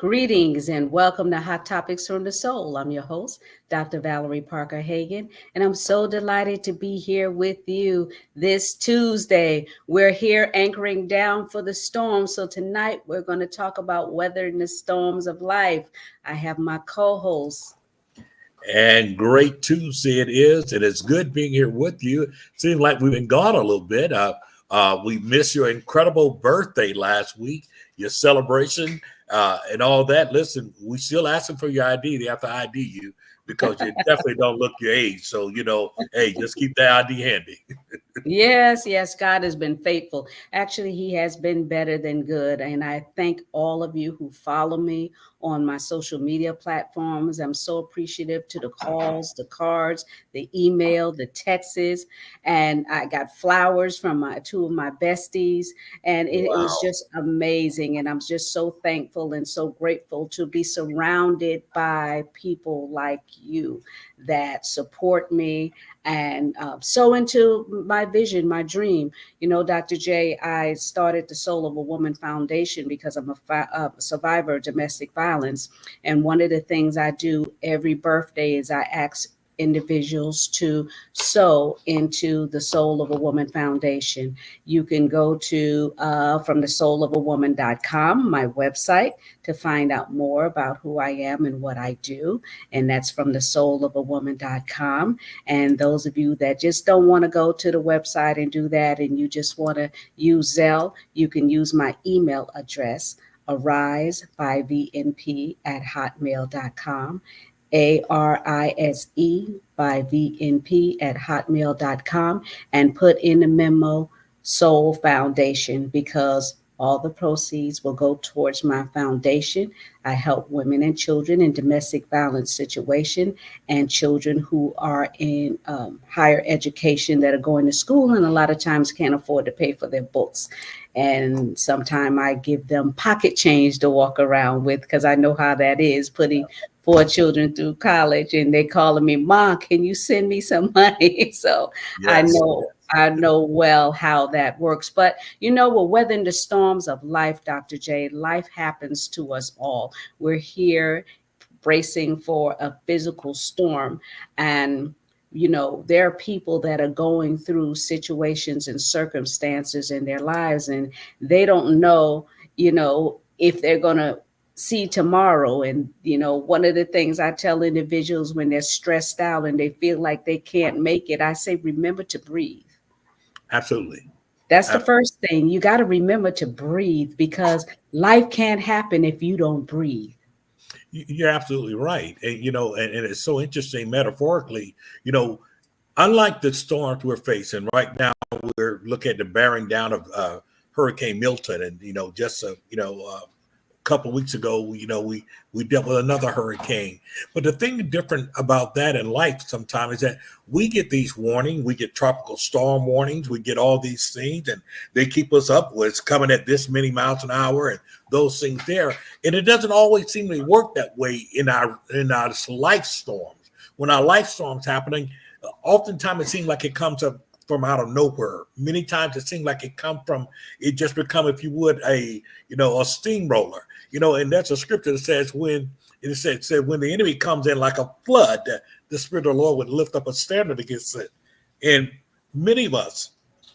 Greetings and welcome to Hot Topics from the Soul. I'm your host, Dr. Valerie Parker Hagan, and I'm so delighted to be here with you this Tuesday. We're here anchoring down for the storm. So tonight we're going to talk about weathering the storms of life. I have my co-host. And great Tuesday it is, and it's good being here with you. Seems like we've been gone a little bit. We missed your incredible birthday last week, your celebration, and all that. Listen, we still asking for your ID. They have to ID you because you definitely don't look your age. So, hey, just keep that ID handy. Yes, God has been faithful. Actually, He has been better than good. And I thank all of you who follow me on my social media platforms. I'm so appreciative to the calls, the cards, the email, the texts. And I got flowers from two of my besties. And it was Wow. just amazing. And I'm just so thankful and so grateful to be surrounded by people like you that support me and so into my vision, my dream. You know, Dr. J, I started the Soul of a Woman Foundation because I'm a survivor of domestic violence. And one of the things I do every birthday is I ask individuals to sow into the Soul of a Woman Foundation. You can go to from the soulofawoman.com, my website, to find out more about who I am and what I do. And that's from the soulofawoman.com. And those of you that just don't want to go to the website and do that, and you just want to use Zelle, you can use my email address, arise@hotmail.com. ARISE by VNP at hotmail.com, and put in the memo Soul Foundation, because all the proceeds will go towards my foundation. I help women and children in domestic violence situation and children who are in higher education that are going to school and a lot of times can't afford to pay for their books. And sometimes I give them pocket change to walk around with because I know how that is, putting four children through college and they calling me, Mom, can you send me some money? So I Yes. know I know well how that works. But you know, we're weathering the storms of life, Dr. J. Life happens to us all. We're here bracing for a physical storm. And you know, there are people that are going through situations and circumstances in their lives, and they don't know, you know, if they're going to see tomorrow. And, you know, one of the things I tell individuals when they're stressed out and they feel like they can't make it, I say, remember to breathe. Absolutely. That's the Ab- first thing. You got to remember to breathe because life can't happen if you don't breathe. You're absolutely right. And it's so interesting metaphorically, you know, unlike the storms we're facing right now, we're looking at the bearing down of Hurricane Milton, and just a couple of weeks ago, we dealt with another hurricane. But the thing different about that in life sometimes is that we get these warnings, we get tropical storm warnings, we get all these things, and they keep us up with it's coming at this many miles an hour and those things there. And it doesn't always seem to work that way in our life storms. When our life storms happening, oftentimes it seems like it comes up from out of nowhere. Many times it seems like it just become, if you would, a steamroller. And that's a scripture that says it said when the enemy comes in like a flood, the Spirit of the Lord would lift up a standard against it. And many of us,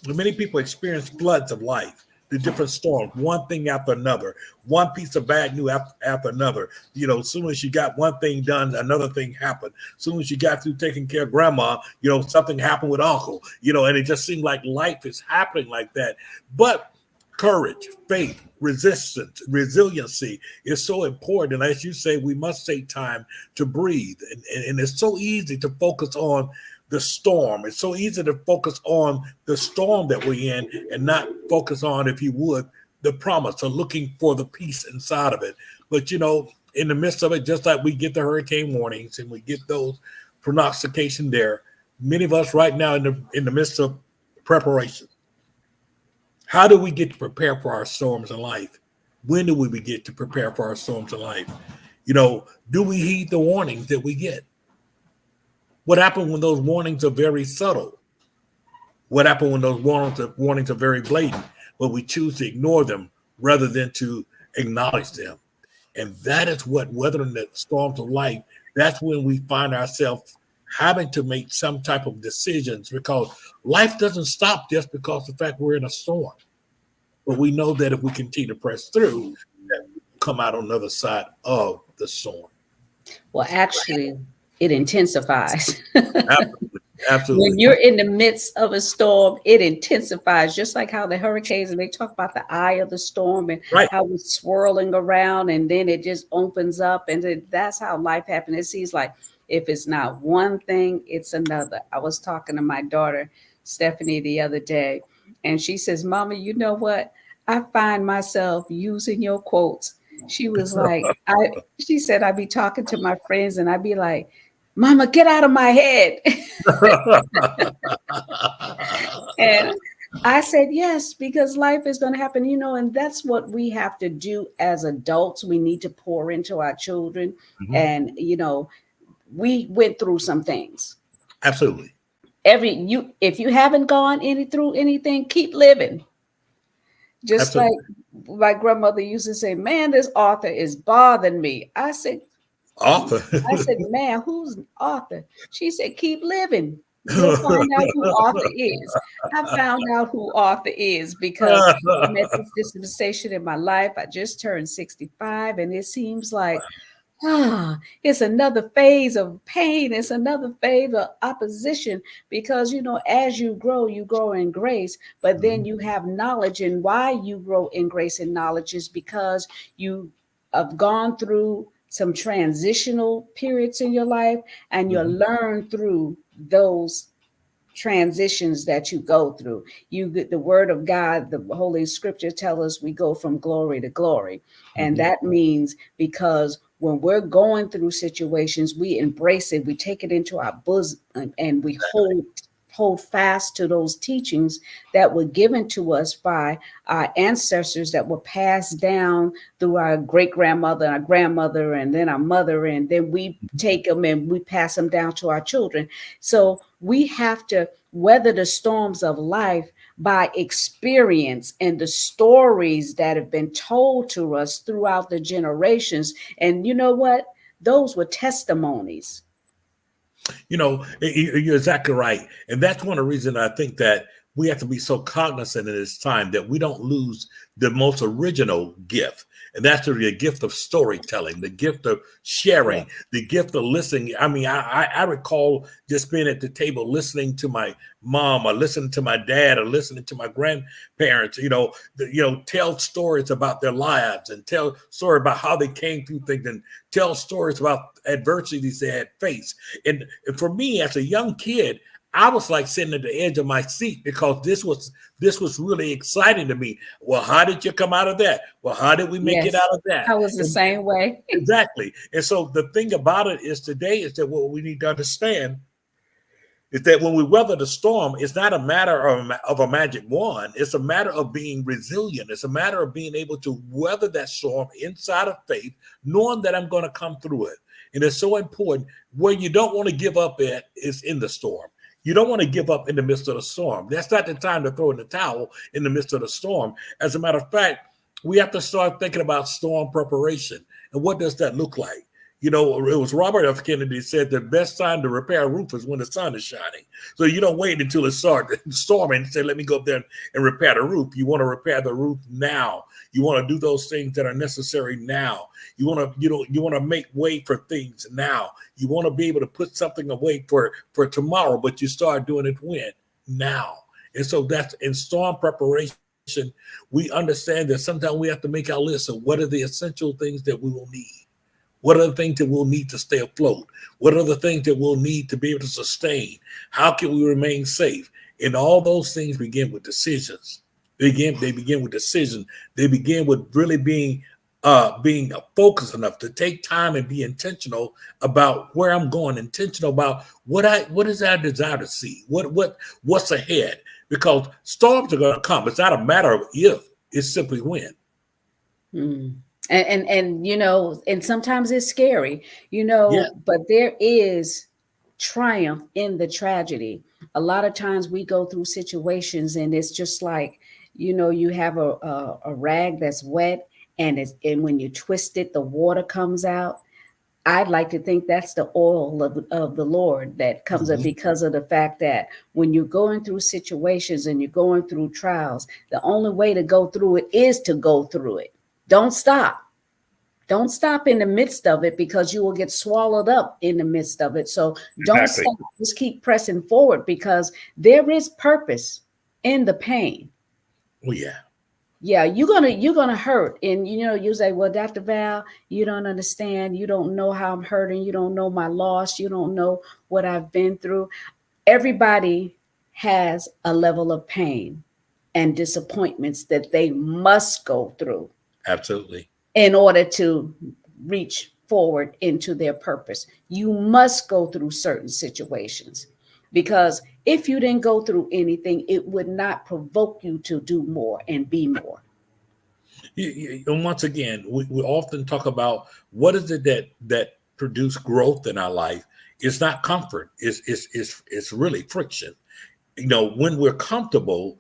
many people experience floods of life, the different storms, one thing after another, one piece of bad news after another. As soon as you got one thing done, another thing happened. As soon as you got through taking care of grandma, something happened with uncle, and it just seemed like life is happening like that. But courage, faith, resistance, resiliency is so important. And as you say, we must take time to breathe. And it's so easy to focus on the storm. It's so easy to focus on the storm that we're in and not focus on, if you would, the promise or looking for the peace inside of it. But, in the midst of it, just like we get the hurricane warnings and we get those prognostication there, many of us right now in the midst of preparation. How do we get to prepare for our storms in life? When do we get to prepare for our storms in life? Do we heed the warnings that we get? What happens when those warnings are very subtle? What happens when those warnings are very blatant, but we choose to ignore them rather than to acknowledge them? And that is what weathering the storms of life, that's when we find ourselves having to make some type of decisions, because life doesn't stop just because of the fact we're in a storm. But we know that if we continue to press through, that we come out on the other side of the storm. Well, actually, it intensifies. Absolutely. When Absolutely. you're in the midst of a storm, it intensifies, just like how the hurricanes, and they talk about the eye of the storm and Right. how it's swirling around and then it just opens up. And that's how life happens. It seems like if it's not one thing, it's another. I was talking to my daughter, Stephanie, the other day, and she says, Mama, you know what? I find myself using your quotes. She was like, she said, I'd be talking to my friends and I'd be like, Mama, get out of my head. And I said, yes, because life is going to happen, and that's what we have to do as adults. We need to pour into our children. Mhm. And, we went through some things. Absolutely. If you haven't gone through anything, keep living. Just like Absolutely. my grandmother used to say, man, this author is bothering me. Author. I said, man, who's Arthur? She said, keep living. You'll find out who Arthur is. I found out who Arthur is because I'm at this dispensation in my life. I just turned 65, and it seems like it's another phase of pain. It's another phase of opposition because, as you grow in grace, but then Mhm. you have knowledge. And why you grow in grace and knowledge is because you have gone through some transitional periods in your life and you Mhm. learn through those transitions that you go through. You get the word of God, the holy scripture tell us we go from glory to glory. And Mhm. that means because when we're going through situations, we embrace it, we take it into our bosom, and we hold fast to those teachings that were given to us by our ancestors, that were passed down through our great grandmother, our grandmother, and then our mother, and then we take them and we pass them down to our children. So we have to weather the storms of life by experience and the stories that have been told to us throughout the generations. And you know what? Those were testimonies. You're exactly right. And that's one of the reasons I think that we have to be so cognizant in this time that we don't lose the most original gift. And that's the gift of storytelling, the gift of Yeah. sharing, the gift of listening. I mean, I recall just being at the table listening to my mom or listening to my dad or listening to my grandparents, tell stories about their lives and tell stories about how they came through things and tell stories about adversities they had faced. And for me, as a young kid, I was like sitting at the edge of my seat because this was really exciting to me. Well, how did you come out of that? Well, how did we make it Yes. out of that? I was the And same way. exactly. And so the thing about it is today is that what we need to understand is that when we weather the storm, it's not a matter of a magic wand. It's a matter of being resilient. It's a matter of being able to weather that storm inside of faith, knowing that I'm going to come through it. And it's so important. Where you don't want to give up at is in the storm. You don't want to give up in the midst of the storm. That's not the time to throw in the towel in the midst of the storm. As a matter of fact, we have to start thinking about storm preparation. And what does that look like? It was Robert F. Kennedy said the best time to repair a roof is when the sun is shining. So you don't wait until it starts storming and say, let me go up there and repair the roof. You want to repair the roof now. You want to do those things that are necessary now. You want to make way for things now. You want to be able to put something away for tomorrow, but you start doing it when? Now. And so that's in storm preparation. We understand that sometimes we have to make our list of what are the essential things that we will need. What are the things that we'll need to stay afloat? What are the things that we'll need to be able to sustain? How can we remain safe? And all those things begin with decisions. They begin with decision. They begin with really being focused enough to take time and be intentional about where I'm going, intentional about what is our desire to see, what's ahead. Because storms are going to come. It's not a matter of if, it's simply when. Mm. And and sometimes it's scary, Yeah. but there is triumph in the tragedy. A lot of times we go through situations and it's just like, you have a rag that's wet and when you twist it, the water comes out. I'd like to think that's the oil of the Lord that comes up Mhm. because of the fact that when you're going through situations and you're going through trials, the only way to go through it is to go through it. Don't stop. Don't stop in the midst of it because you will get swallowed up in the midst of it. So don't Exactly. stop. Just keep pressing forward because there is purpose in the pain. Well, yeah. Yeah, you're gonna hurt, and you say, "Well, Dr. Val, you don't understand. You don't know how I'm hurting. You don't know my loss. You don't know what I've been through." Everybody has a level of pain and disappointments that they must go through Absolutely. in order to reach forward into their purpose. You must go through certain situations because if you didn't go through anything, it would not provoke you to do more and be more. And once again, we often talk about what is it that produce growth in our life. It's not comfort. It's really friction. When we're comfortable,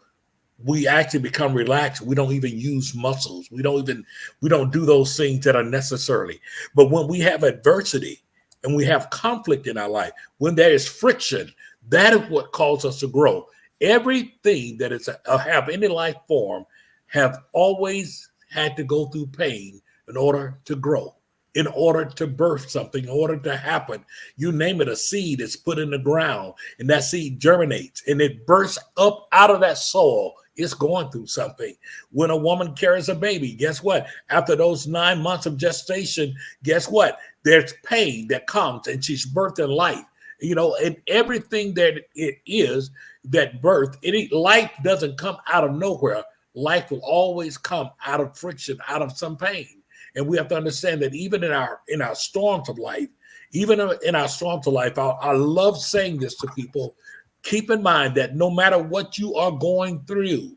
we actually become relaxed. We don't even use muscles. We don't do those things that are necessarily. But when we have adversity and we have conflict in our life, when there is friction, that is what causes us to grow. Everything that is have any life form have always had to go through pain in order to grow, in order to birth something, in order to happen. You name it, a seed is put in the ground and that seed germinates and it bursts up out of that soil. It's going through something. When a woman carries a baby, guess what? After those 9 months of gestation, guess what? There's pain that comes and she's birthed in life. And everything that it is that birth, any life doesn't come out of nowhere. Life will always come out of friction, out of some pain. And we have to understand that even in our storms of life, even in our storms of life, I love saying this to people. Keep in mind that no matter what you are going through,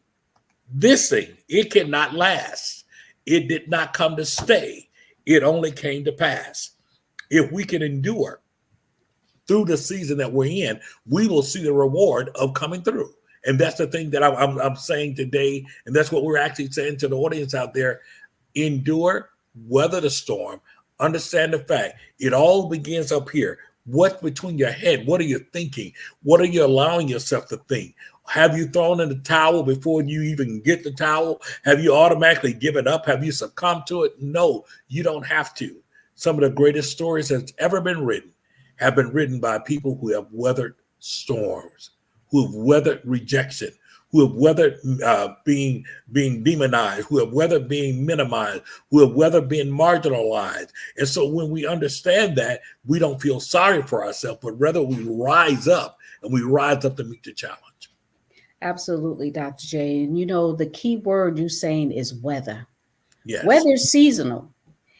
this thing, it cannot last. It did not come to stay. It only came to pass. If we can endure through the season that we're in, we will see the reward of coming through. And that's the thing that I'm saying today. And that's what we're actually saying to the audience out there. Endure, weather the storm, understand the fact it all begins up here. What's between your head? What are you thinking? What are you allowing yourself to think? Have you thrown in the towel before you even get the towel? Have you automatically given up? Have you succumbed to it? No, you don't have to. Some of the greatest stories that's ever been written have been written by people who have weathered storms, who have weathered rejection, who have weathered being demonized, who have weathered being minimized, who have weathered being marginalized. And so when we understand that, we don't feel sorry for ourselves, but rather we rise up and we rise up to meet the challenge. Absolutely, Dr. J. And the key word you're saying is weather. Yes. Weather's seasonal.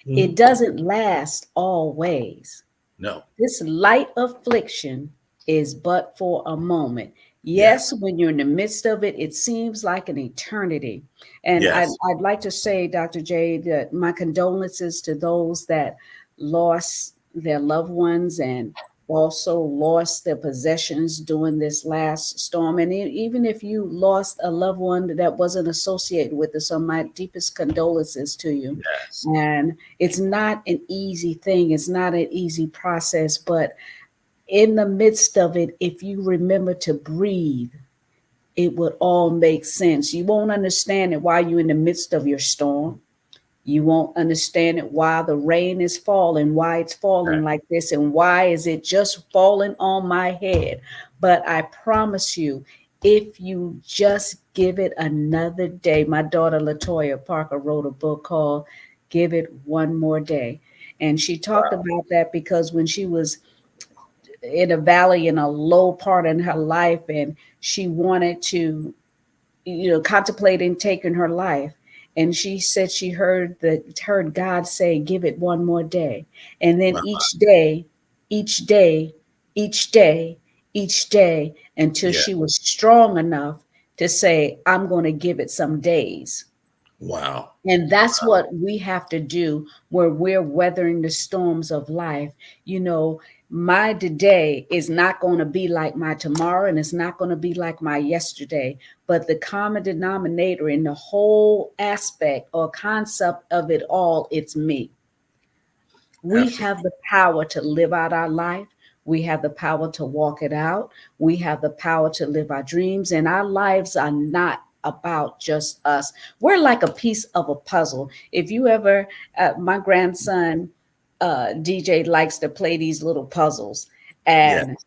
It Mhm. doesn't last always. No. This light affliction is but for a moment. Yes. Yes, when you're in the midst of it, it seems like an eternity. And Yes. I'd like to say, Dr. J, that my condolences to those that lost their loved ones and also lost their possessions during this last storm. And even if you lost a loved one that wasn't associated with us, so my deepest condolences to you. Yes. And it's not an easy thing, it's not an easy process, but in the midst of it, if you remember to breathe, it would all make sense. You won't understand it while you're in the midst of your storm. You won't understand it while the rain is falling, why it's falling Right. like this, and why is it just falling on my head. But I promise you, if you just give it another day, my daughter Latoya Parker wrote a book called Give It One More Day. And she talked Wow. about that because when she was in a valley in a low part in her life and she wanted to contemplating taking her life, and she said she heard God say give it one more day, and then Wow. each day each day each day until Yeah. she was strong enough to say I'm going to give it some days. Wow. And that's what we have to do where we're weathering the storms of life. You know, my today is not going to be like my tomorrow, and it's not going to be like my yesterday. But the common denominator in the whole aspect or concept of it all, it's me. We have Absolutely. the power to live out our life. We have the power to walk it out. We have the power to live our dreams, and our lives are not about just us. We're like a piece of a puzzle. If you ever, my grandson, DJ likes to play these little puzzles, Yeah. and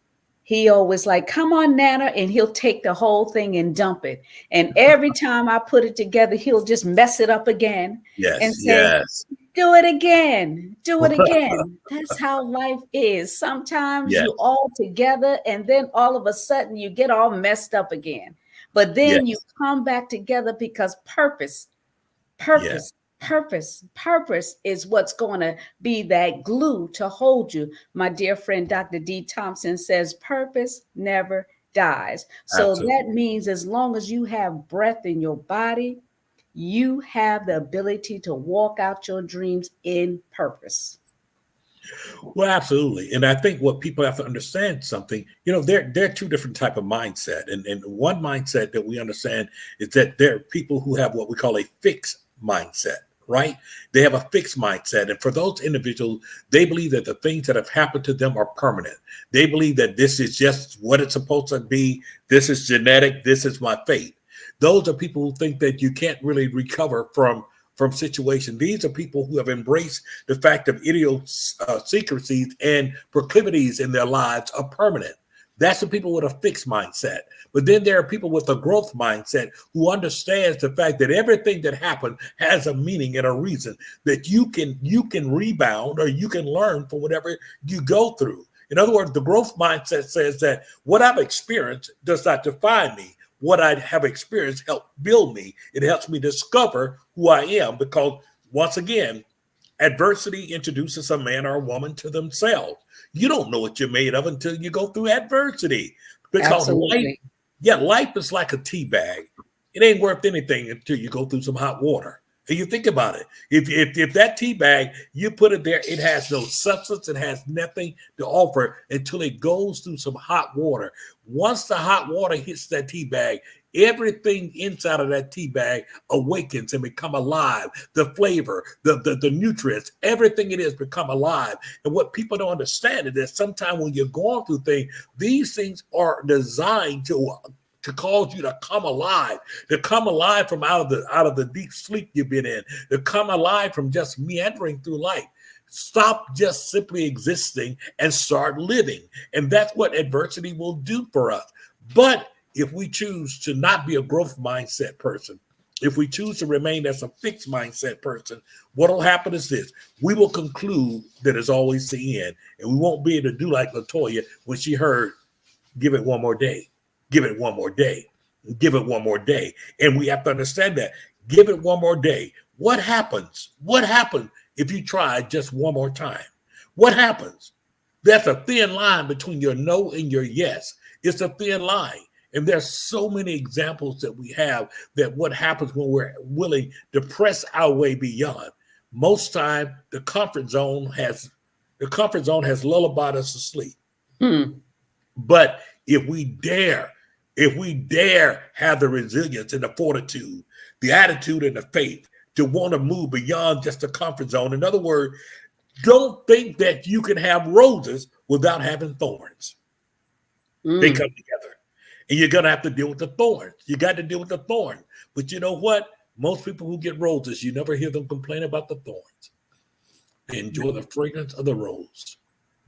he always like, come on, Nana, and he'll take the whole thing and dump it. And every time I put it together, he'll just mess it up again and Yes. say, Yes. do it again. Do it again. That's how life is. Sometimes Yes. you all together and then all of a sudden you get all messed up again. But then you Yes. come back together because Yeah. purpose is what's going to be that glue to hold you. My dear friend, Dr. D. Thompson says, purpose never dies. So Absolutely. that means as long as you have breath in your body, you have the ability to walk out your dreams in purpose. Well, absolutely. And I think what people have to understand something, there are two different type of mindset. And one mindset that we understand is that there are people who have what we call a fixed mindset, right? They have a fixed mindset. And for those individuals, they believe that the things that have happened to them are permanent. They believe that this is just what it's supposed to be. This is genetic. This is my fate. Those are people who think that you can't really recover from situation. These are people who have embraced the fact of idiosyncrasies and proclivities in their lives are permanent. That's the people with a fixed mindset. But then there are people with a growth mindset who understands the fact that everything that happened has a meaning and a reason, that you can rebound or you can learn from whatever you go through. In other words, the growth mindset says that what I've experienced does not define me. What I have experienced helped build me. It helps me discover who I am because, once again, adversity introduces a man or a woman to themselves. You don't know what you're made of until you go through adversity because life, Absolutely. yeah, life is like a tea bag. It ain't worth anything until you go through some hot water. And you think about it. If that tea bag, you put it there, it has no substance, it has nothing to offer until it goes through some hot water. Once the hot water hits that tea bag, everything inside of that tea bag awakens and become alive. The flavor, the nutrients, everything it is become alive. And what people don't understand is that sometimes when you're going through things, these things are designed to cause you to come alive from out of the deep sleep you've been in, to come alive from just meandering through life. Stop just simply existing and start living. And that's what adversity will do for us. But if we choose to not be a growth mindset person, if we choose to remain as a fixed mindset person, what will happen is this. We will conclude that it's always the end. And we won't be able to do like LaToya when she heard, give it one more day, give it one more day, give it one more day. And we have to understand that. Give it one more day. What happens? What happens if you try just one more time? What happens? There's a thin line between your no and your yes. It's a thin line. And there's so many examples that we have that what happens when we're willing to press our way beyond. Most time the comfort zone has lullabied us to sleep. Hmm. But if we dare have the resilience and the fortitude, the attitude and the faith to want to move beyond just the comfort zone. In other words, don't think that you can have roses without having thorns. They Mm. come together. And you're going to have to deal with the thorns. You got to deal with the thorn. But you know what? Most people who get roses, you never hear them complain about the thorns. They enjoy the fragrance of the rose.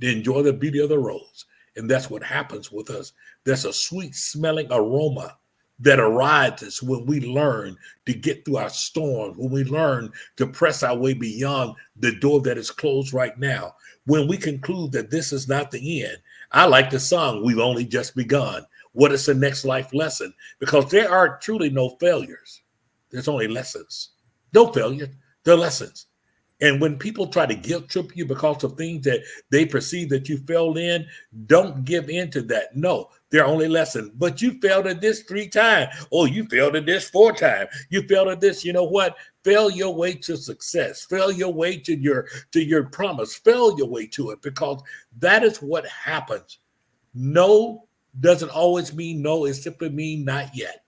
They enjoy the beauty of the rose. And that's what happens with us. There's a sweet smelling aroma that arises when we learn to get through our storms, when we learn to press our way beyond the door that is closed right now, when we conclude that this is not the end. I like the song, We've Only Just Begun. What is the next life lesson? Because there are truly no failures. There's only lessons. No failure, they're lessons. And when people try to guilt trip you because of things that they perceive that you failed in, don't give in to that. No, their only lesson. But you failed at this 3 times. Oh, you failed at this 4 times. You failed at this. You know what? Fail your way to success. Fail your way to your promise. Fail your way to it, because that is what happens. No doesn't always mean no. It simply means not yet.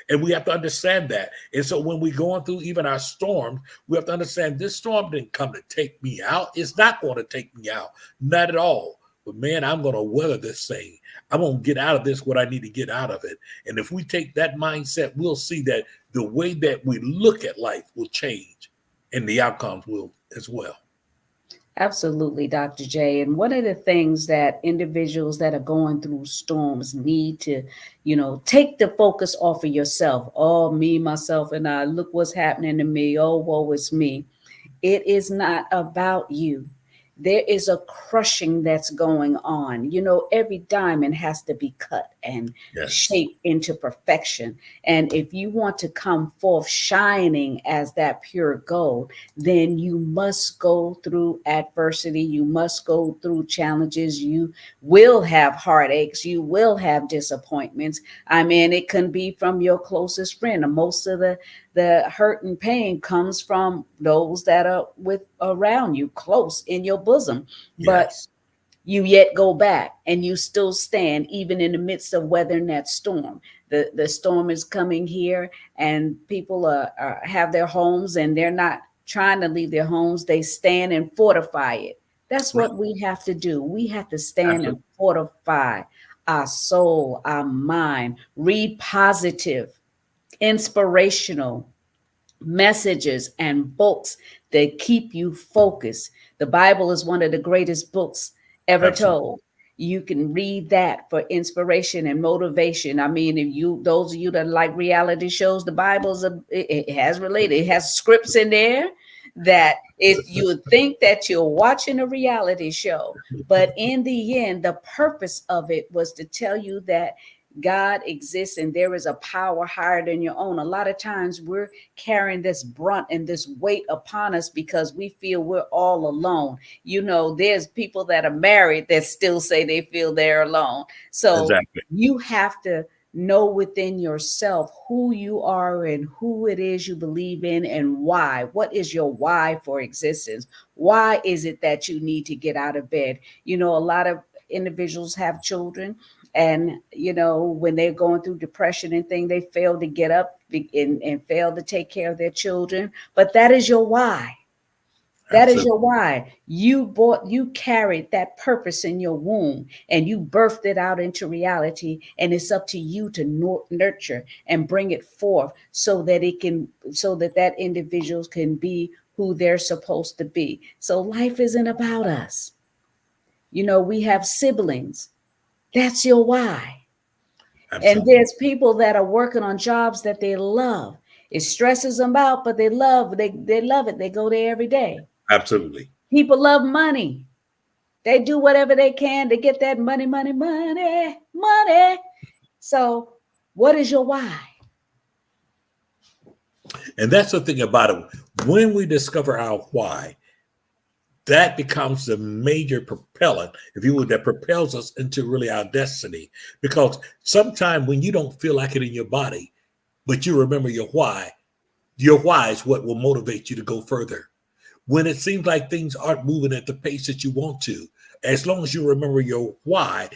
And we have to understand that. And so when we're going through even our storms, we have to understand this storm didn't come to take me out. It's not going to take me out. Not at all. But man, I'm going to weather this thing. I'm going to get out of this what I need to get out of it. And if we take that mindset, we'll see that the way that we look at life will change, and the outcomes will as well. Absolutely, Dr. J. And one of the things that individuals that are going through storms need to, take the focus off of yourself. Oh, me, myself, and I. Look what's happening to me. Oh, woe is me. It is not about you. There is a crushing that's going on. Every diamond has to be cut and shaped into perfection. And if you want to come forth shining as that pure gold, then you must go through adversity. You must go through challenges. You will have heartaches. You will have disappointments. I mean, it can be from your closest friend. And most of the hurt and pain comes from those that are around you, close in your bosom. Yes. But you yet go back and you still stand, even in the midst of weathering that storm. The storm is coming here, and people have their homes, and they're not trying to leave their homes. They stand and fortify it. That's what we have to do. We have to stand and fortify our soul, our mind, read positive, inspirational messages and books that keep you focused. The Bible is one of the greatest books ever told. You can read that for inspiration and motivation. I mean, those of you that like reality shows, the Bible's it has scripts in there that if you think that you're watching a reality show, but in the end, the purpose of it was to tell you that God exists and there is a power higher than your own. A lot of times we're carrying this brunt and this weight upon us because we feel we're all alone. There's people that are married that still say they feel they're alone. So you have to know within yourself who you are and who it is you believe in and why. What is your why for existence? Why is it that you need to get out of bed? A lot of individuals have children, and when they're going through depression and things, they fail to get up and fail to take care of their children. But that is your why. That is your why. You carried that purpose in your womb, and you birthed it out into reality. And it's up to you to nurture and bring it forth so that that individuals can be who they're supposed to be. So life isn't about us. We have siblings. That's your why. Absolutely. And there's people that are working on jobs that they love. It stresses them out, but they love it. They go there every day. Absolutely. People love money. They do whatever they can to get that money. So what is your why? And that's the thing about it. When we discover our why, that becomes the major propellant, if you would, that propels us into really our destiny. Because sometimes when you don't feel like it in your body, but you remember your why is what will motivate you to go further. When it seems like things aren't moving at the pace that you want to, as long as you remember your why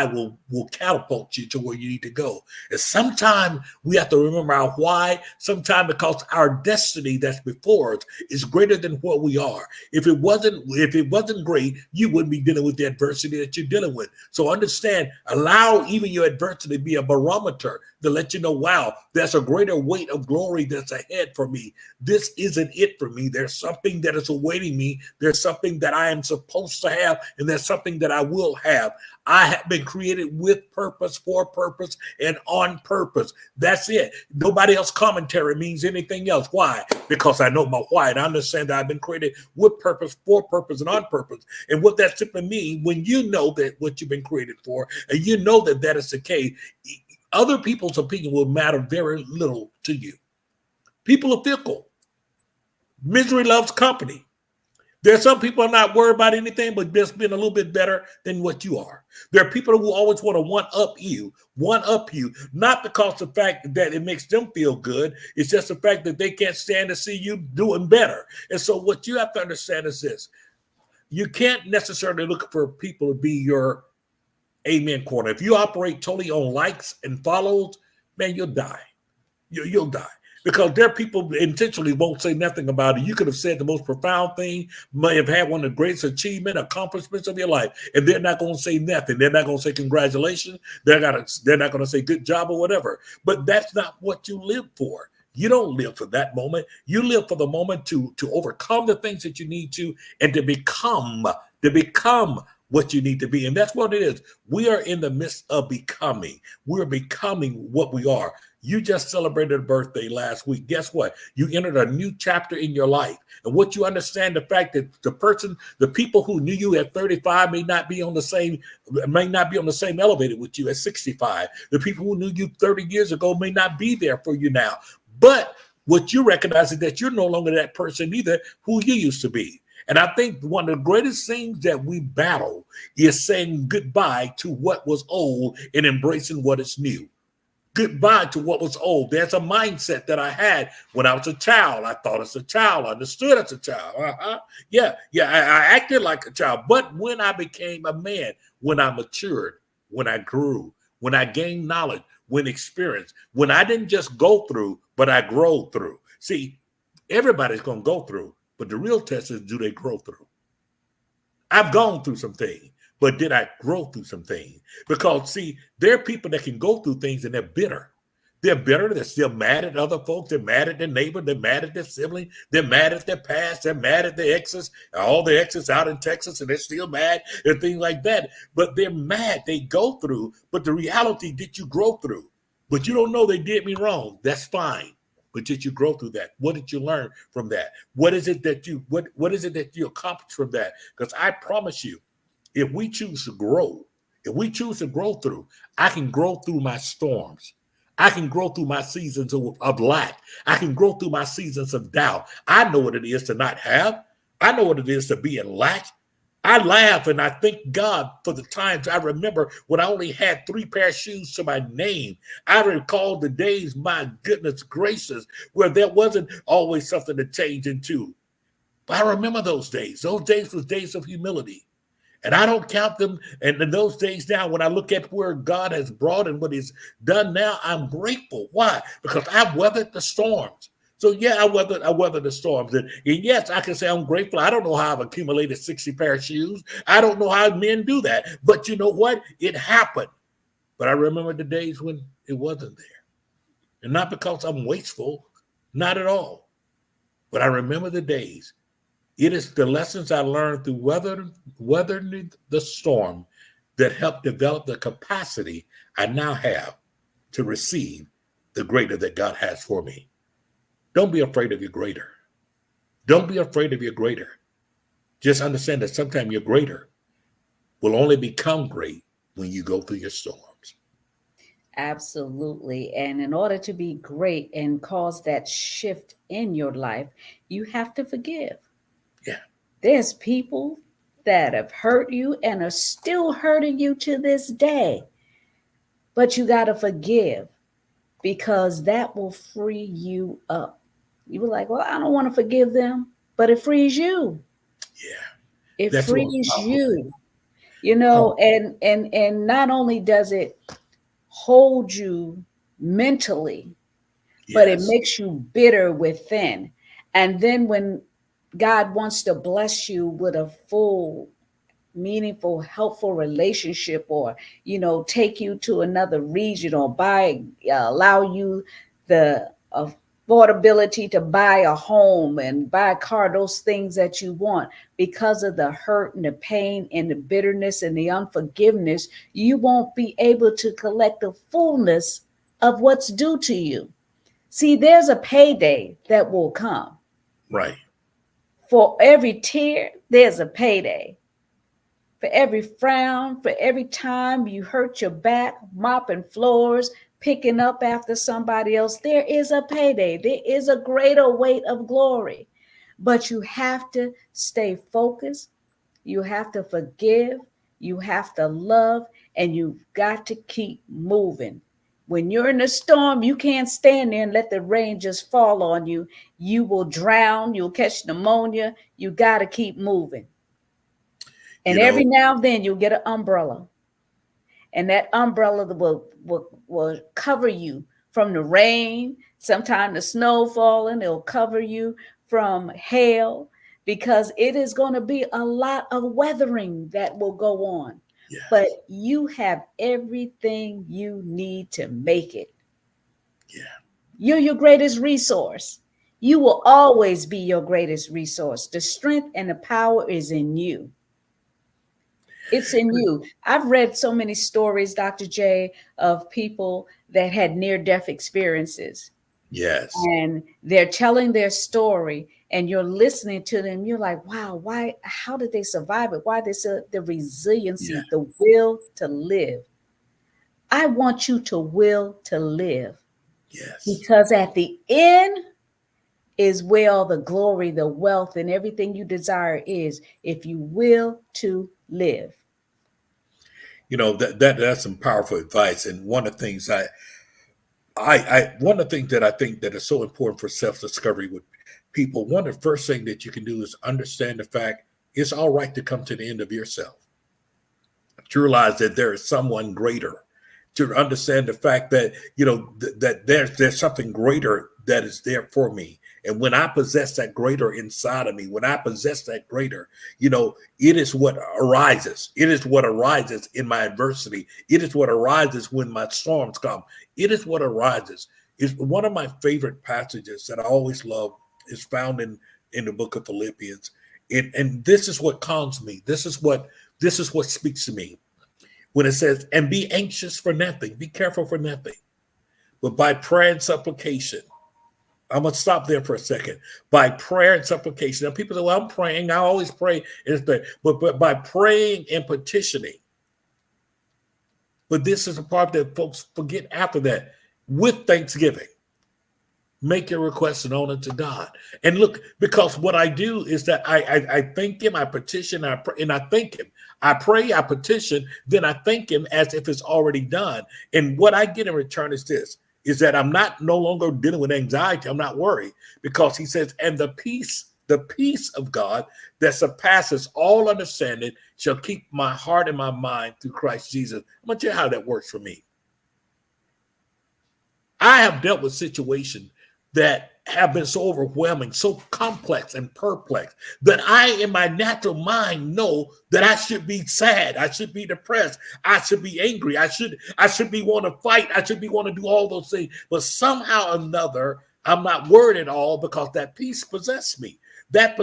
will catapult you to where you need to go. And sometimes we have to remember our why, sometimes because our destiny that's before us is greater than what we are. If it wasn't great, you wouldn't be dealing with the adversity that you're dealing with. So understand, allow even your adversity to be a barometer to let you know, wow, there's a greater weight of glory that's ahead for me. This isn't it for me. There's something that is awaiting me. There's something that I am supposed to have, and there's something that I will have. I have been created with purpose, for purpose, and on purpose. That's it. Nobody else's commentary means anything else. Why? Because I know my why, and I understand that I've been created with purpose, for purpose, and on purpose. And what that simply means, when you know that what you've been created for, and you know that that is the case, other people's opinion will matter very little to you. People are fickle. Misery loves company. There's some people are not worried about anything, but just being a little bit better than what you are. There are people who always want to one up you, not because of the fact that it makes them feel good. It's just the fact that they can't stand to see you doing better. And so what you have to understand is this. You can't necessarily look for people to be your amen corner. If you operate totally on likes and follows, man, you'll die. You'll die. Because there are people who intentionally won't say nothing about it. You could have said the most profound thing, may have had one of the greatest accomplishments of your life, and they're not going to say nothing. They're not going to say congratulations. They're not going to say good job or whatever. But that's not what you live for. You don't live for that moment. You live for the moment to overcome the things that you need to, and to become what you need to be. And that's what it is. We are in the midst of becoming. We're becoming what we are. You just celebrated a birthday last week. Guess what? You entered a new chapter in your life. And what you understand, the fact that the people who knew you at 35 may not be on the same elevator with you at 65. The people who knew you 30 years ago may not be there for you now. But what you recognize is that you're no longer that person either who you used to be. And I think one of the greatest things that we battle is saying goodbye to what was old and embracing what is new. Goodbye to what was old. There's a mindset that I had when I was a child. I thought as a child, I understood as a child. I acted like a child. But when I became a man, when I matured, when I grew, when I gained knowledge, when experience, when I didn't just go through, but I grow through. See, everybody's going to go through, but the real test is, do they grow through? I've gone through some things. But did I grow through some things? Because, see, there are people that can go through things and they're bitter. They're bitter. They're still mad at other folks. They're mad at their neighbor. They're mad at their sibling. They're mad at their past. They're mad at their exes. All their exes out in Texas, and they're still mad and things like that. But they're mad. They go through. But the reality, did you grow through? But you don't know they did me wrong. That's fine. But did you grow through that? What did you learn from that? What is it that you accomplished from that? Because I promise you, if we choose to grow, through, I can grow through my storms. I can grow through my seasons of lack. I can grow through my seasons of doubt. I know what it is to not have. I know what it is to be in lack. I laugh and I thank God for the times I remember when I only had 3 pair of shoes to my name. I recall the days, my goodness gracious, where there wasn't always something to change into. But I remember those days. Those days were days of humility. And I don't count them. And in those days now, when I look at where God has brought and what he's done now, I'm grateful. Why? Because I've weathered the storms. So yeah, I weathered the storms. And yes, I can say I'm grateful. I don't know how I've accumulated 60 pair of shoes. I don't know how men do that. But you know what? It happened. But I remember the days when it wasn't there. And not because I'm wasteful, not at all. But I remember the days. It is the lessons I learned through weathering the storm that helped develop the capacity I now have to receive the greater that God has for me. Don't be afraid of your greater. Don't be afraid of your greater. Just understand that sometimes your greater will only become great when you go through your storms. Absolutely. And in order to be great and cause that shift in your life, you have to forgive. Yeah. There's people that have hurt you and are still hurting you to this day. But you got to forgive, because that will free you up. You were like, well, I don't want to forgive them, but it frees you. Yeah. It frees you. You know, and not only does it hold you mentally, but it makes you bitter within. And then when God wants to bless you with a full, meaningful, helpful relationship, or, you know, take you to another region, or allow you the affordability to buy a home and buy a car, those things that you want, because of the hurt and the pain and the bitterness and the unforgiveness, you won't be able to collect the fullness of what's due to you. See, there's a payday that will come. Right. For every tear, there's a payday. For every frown, for every time you hurt your back, mopping floors, picking up after somebody else, there is a payday. There is a greater weight of glory. But you have to stay focused. You have to forgive. You have to love, and you've got to keep moving. When you're in a storm, you can't stand there and let the rain just fall on you. You will drown. You'll catch pneumonia. You got to keep moving. And You every know, now and then you'll get an umbrella, and that umbrella will cover you from the rain, sometimes the snow falling. It'll cover you from hail, because it is going to be a lot of weathering that will go on. But yes, you have everything you need to make it. yeah. You're your greatest resource. You will always be your greatest resource. The strength and the power is in you. It's in you. I've read so many stories, Dr. J, of people that had near death experiences, Yes, and they're telling their story, and you're listening to them. You're like, wow, why, how did they survive it? Why this, the yeah, resiliency, the will to live. I want you to will to live, yes. because at the end is where all the glory, the wealth, and everything you desire is, if you will to live. That's some powerful advice. And one of the things one of the things that I think that is so important for self-discovery with people, one of the first thing that you can do is understand the fact it's all right to come to the end of yourself, to realize that there is someone greater, to understand the fact that that there's something greater that is there for me. And when I possess that greater inside of me, when I possess that greater, it is what arises. It is what arises in my adversity. It is what arises when my storms come. It is what arises. Is one of my favorite passages that I always love is found in the book of Philippians. And this is what calms me. This is what speaks to me when it says, and be anxious for nothing, be careful for nothing, but by prayer and supplication. I'm going to stop there for a second. By prayer and supplication. Now, people say, well, I'm praying. I always pray. But by praying and petitioning. But this is the part that folks forget after that. With thanksgiving, make your requests known unto God. And look, because what I do is that I thank him, I petition, I pray, and I thank him. I pray, I petition, then I thank him as if it's already done. And what I get in return is this, is that I'm not no longer dealing with anxiety. I'm not worried, because he says, and the peace of God that surpasses all understanding shall keep my heart and my mind through Christ Jesus. I'm going to tell you how that works for me. I have dealt with situations that have been so overwhelming, so complex and perplexed, that I, in my natural mind, know that I should be sad, I should be depressed, I should be angry, I should be want to fight, I should be want to do all those things. But somehow or another, I'm not worried at all, because that peace possessed me. That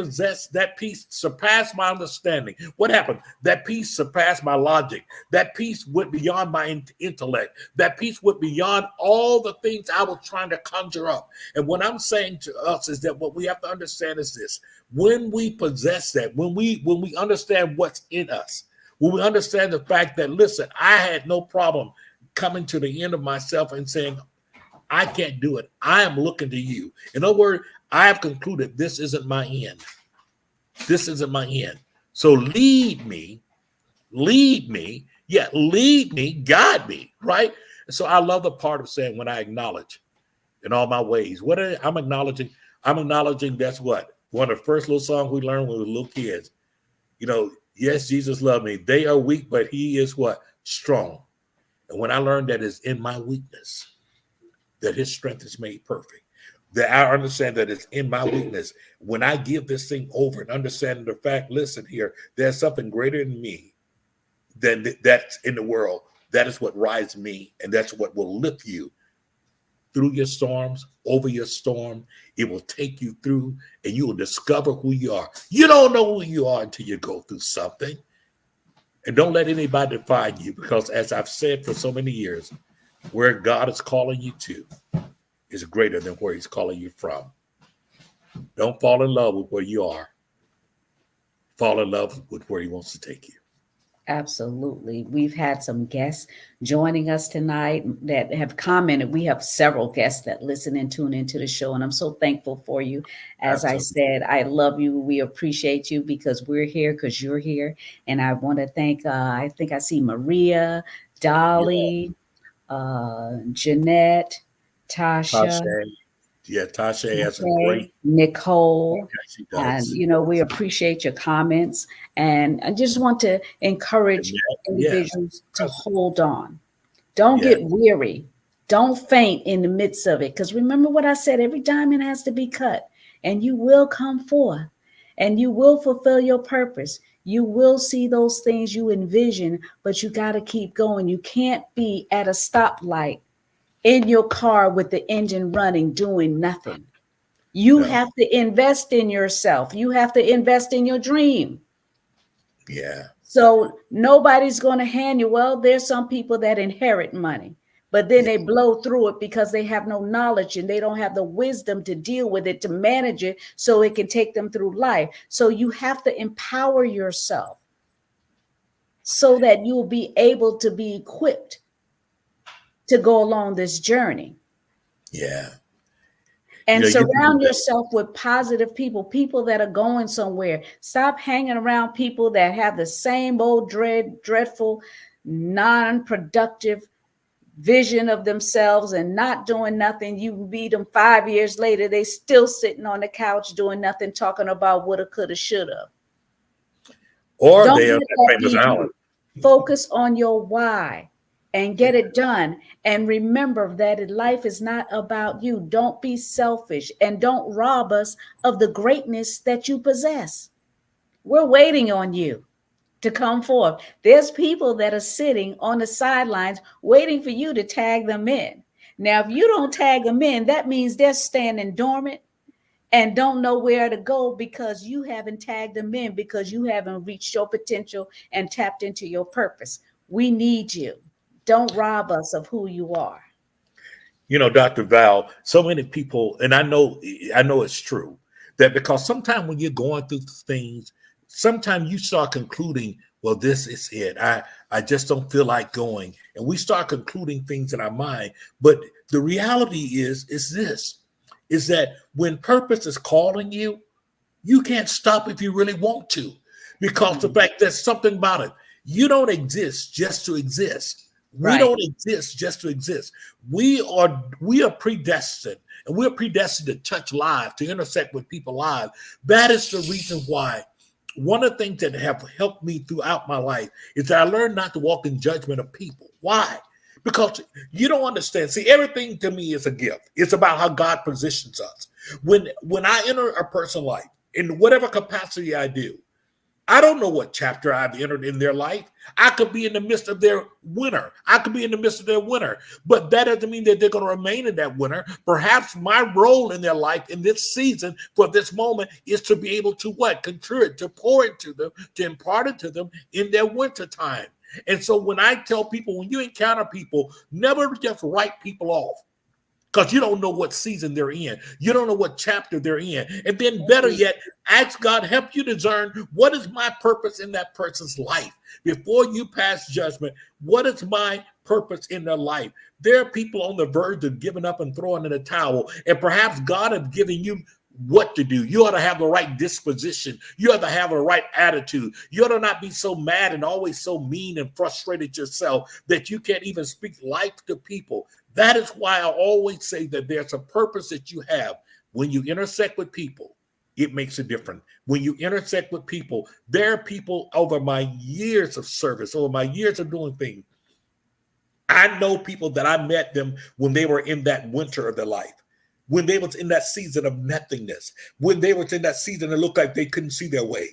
peace surpassed my understanding. What happened? That peace surpassed my logic. That peace went beyond my intellect. That peace went beyond all the things I was trying to conjure up. And what I'm saying to us is that what we have to understand is this: when we possess that, when we understand what's in us, when we understand the fact that, listen, I had no problem coming to the end of myself and saying, I can't do it. I am looking to you. In other words, I have concluded this isn't my end. This isn't my end. So lead me, guide me, right? So I love the part of saying, when I acknowledge in all my ways, I'm acknowledging that's what? One of the first little songs we learned when we were little kids. Yes, Jesus loved me. They are weak, but he is what? Strong. And when I learned that it's in my weakness that his strength is made perfect, that I understand that it's in my weakness. When I give this thing over and understanding the fact, listen here, there's something greater in me than that's in the world. That is what rides me, and that's what will lift you through your storms, over your storm. It will take you through, and you will discover who you are. You don't know who you are until you go through something. And don't let anybody define you, because as I've said for so many years, where God is calling you to is greater than where he's calling you from. Don't fall in love with where you are. Fall in love with where he wants to take you. Absolutely. We've had some guests joining us tonight that have commented. We have several guests that listen and tune into the show, and I'm so thankful for you. As I Absolutely. said, I love you. We appreciate you because we're here because you're here. And I want to thank, I think I see Maria, Yeah. Dolly, Jeanette, Tasha. Tasha. Yeah, Tasha has a great. Okay, Nicole, Okay, she and does. we appreciate your comments, and I just want to encourage Yes. individuals to Cousin. hold on. Don't Yeah. get weary. Don't faint in the midst of it. Because remember what I said, every diamond has to be cut, and you will come forth, and you will fulfill your purpose. You will see those things you envision, but you got to keep going. You can't be at a stoplight in your car with the engine running, doing nothing. You No. have to invest in yourself. You have to invest in your dream. Yeah. So nobody's going to hand you, well, there's some people that inherit money, but then Yeah. they blow through it because they have no knowledge and they don't have the wisdom to deal with it, to manage it so it can take them through life. So you have to empower yourself so that you'll be able to be equipped to go along this journey. Yeah. And You do surround that. yourself with positive people, people that are going somewhere. Stop hanging around people that have the same old dreadful, non-productive vision of themselves and not doing nothing. You meet them 5 years later, they still sitting on the couch doing nothing, talking about woulda, coulda, shoulda. Or Don't they are let that that famous be Alan. you. Focus on your why and Yeah. get it done. And remember that life is not about you. Don't be selfish and don't rob us of the greatness that you possess. We're waiting on you to come forth. There's people that are sitting on the sidelines waiting for you to tag them in. Now, if you don't tag them in, that means they're standing dormant and don't know where to go because you haven't tagged them in, because you haven't reached your potential and tapped into your purpose. We need you. Don't rob us of who you are. Dr. Val, so many people, and I know it's true, that because sometimes when you're going through things, sometimes you start concluding, well, this is it. I just don't feel like going. And we start concluding things in our mind. But the reality is this, is that when purpose is calling you, you can't stop if you really want to, because the Mm, fact there's something about it. You don't exist just to exist. We right. don't exist just to exist. We are predestined, and we're predestined to touch lives, to intersect with people lives. That is the reason why. One of the things that have helped me throughout my life is that I learned not to walk in judgment of people. Why? Because you don't understand. See, everything to me is a gift. It's about how God positions us. When I enter a person's life, in whatever capacity I do, I don't know what chapter I've entered in their life. I could be in the midst of their winter. I could be in the midst of their winter, but that doesn't mean that they're going to remain in that winter. Perhaps my role in their life in this season for this moment is to be able to what? Contribute, to pour into them, to impart it to them in their winter time. And so when I tell people, when you encounter people, never just write people off, because you don't know what season they're in. You don't know what chapter they're in. And then better yet, ask God, help you discern what is my purpose in that person's life. Before you pass judgment, what is my purpose in their life? There are people on the verge of giving up and throwing in the towel. And perhaps God has given you what to do. You ought to have the right disposition. You ought to have the right attitude. You ought to not be so mad and always so mean and frustrated yourself that you can't even speak life to people. That is why I always say that there's a purpose that you have. When you intersect with people, it makes a difference. When you intersect with people, there are people over my years of service, over my years of doing things. I know people that I met them when they were in that winter of their life, when they was in that season of nothingness, when they was in that season that looked like they couldn't see their way.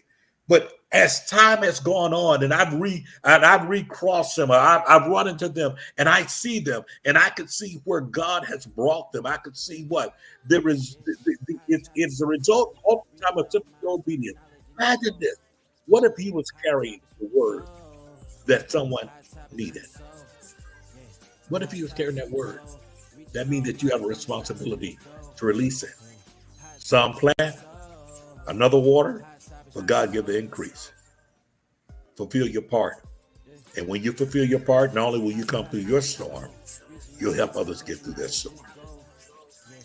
But as time has gone on, and I've recrossed them, or I've run into them, and I see them, and I could see where God has brought them. I could see what there is. It's the result oftentimes of simple obedience. Imagine this: what if he was carrying the word that someone needed? What if he was carrying that word? That means that you have a responsibility to release it. Some plant, another water, but God give the increase. Fulfill your part. And when you fulfill your part, not only will you come through your storm, you'll help others get through their storm.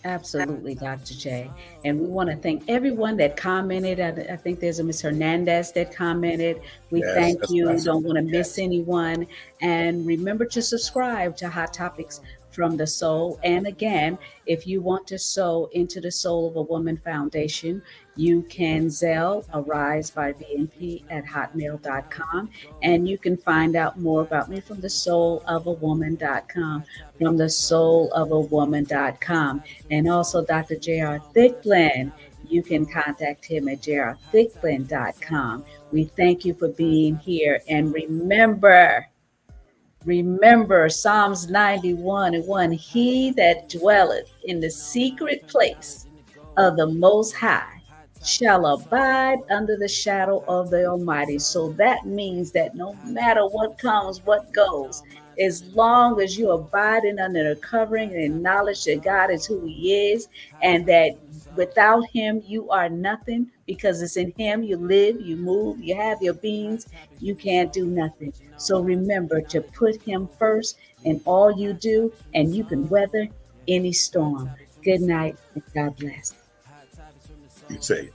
Absolutely, Dr. J. And we want to thank everyone that commented. I think there's a Miss Hernandez that commented. We Yes, thank that's you. awesome. Don't want to miss Yes. anyone. And remember to subscribe to Hot Topics from the Soul. And again, if you want to sow into the Soul of a Woman Foundation, you can Zelle Arise by VNP at hotmail.com. And you can find out more about me from the soulofawoman.com, from the soulofawoman.com. And also Dr. J.R. Thicklin. You can contact him at jrthicklin.com. We thank you for being here. And remember Psalms 91:1, he that dwelleth in the secret place of the Most High shall abide under the shadow of the Almighty. So that means that no matter what comes, what goes, as long as you abiding under the covering and acknowledge that God is who He is, and that without Him you are nothing, because it's in Him you live, you move, you have your beings, you can't do nothing. So remember to put Him first in all you do, and you can weather any storm. Good night and God bless. You say.